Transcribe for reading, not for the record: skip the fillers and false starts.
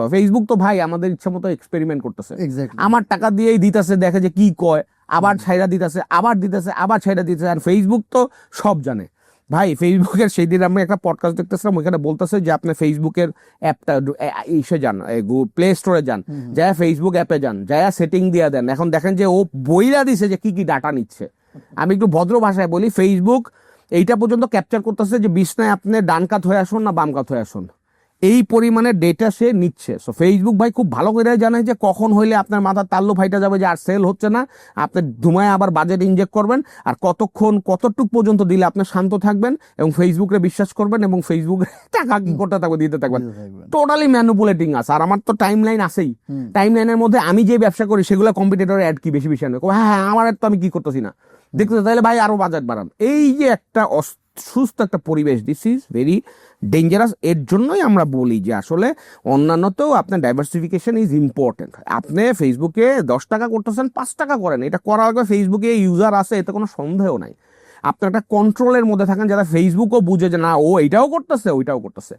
হবে। ফেসবুক তো ভাই আমাদের ইচ্ছা মতো এক্সপেরিমেন্ট করতেছে, এক্স্যাক্টলি। আমার টাকা দিয়েই দিতেছে, দেখে যে কি কয়, আবার ছাইরা দিতেছে, আবার দিতেছে, আবার ছাইরা দিতেছে। আর ফেসবুক তো সব জানে ভাই। ফেসবুকের সেই দিন আমি একটা পডকাস্ট দেখতেছিলাম, ওইখানে বলতেছে যে আপনি ফেসবুকের অ্যাপটা ইসে যান, প্লে স্টোরে যান, যা ফেসবুক অ্যাপে যান, যা সেটিং দিয়ে দেন। এখন দেখেন যে ও বইলা দিছে যে কি কি ডাটা নিচ্ছে। আমি একটু ভদ্র ভাষায় বলি, ফেসবুক এইটা পর্যন্ত ক্যাপচার করতেছে যে বিছনায় আপনি ডান কাত হয়ে আসুন না বাম কাত হয়ে আসুন, এই পরিমাণে ডেটা সে নিচ্ছে। সো ফেসবুক ভাই খুব ভালো করে জানে যে কখন হইলে আপনার মাথার তাল্লু ফাইটা যাবে যে আর সেল হচ্ছে না, আপনি ধুমায় আবার বাজেট ইনজেক্ট করবেন, আর কতক্ষণ কতটুক পর্যন্ত দিলে আপনি শান্ত থাকবেন এবং ফেসবুকে বিশ্বাস করবেন এবং ফেসবুকে টাকা কি করতে থাকবে দিতে থাকবেন। টোটালি ম্যানুপুলেটিং আছে। আর আমার তো টাইম লাইন আছেই, টাইম লাইনের মধ্যে আমি যে ব্যবসা করি সেগুলো কম্পিটিটরের অ্যাড কি বেশি বেশি আনে, হ্যাঁ আমার তো আমি কি করতেছি না দেখতে, তাহলে ভাই আরো বাজেট বাড়ান। এই যে একটা সুস্থ একটা পরিবেশ, দিস ইজ ভেরি ডেঞ্জারাস। এর জন্যই আমরা বলি যে আসলে অন্যান্যতেও আপনার ডাইভার্সিফিকেশন ইজ ইম্পর্টেন্ট। আপনি ফেসবুকে 10 টাকা করতেছেন, 5 টাকা করেন, এটা করার আগে ফেসবুকে ইউজার আছে, এতে কোনো সন্দেহ নাই। আপনি একটা কন্ট্রোলের মধ্যে থাকেন, যারা ফেসবুকও বুঝে যে না ও এইটাও করতেছে ওইটাও করতেছে।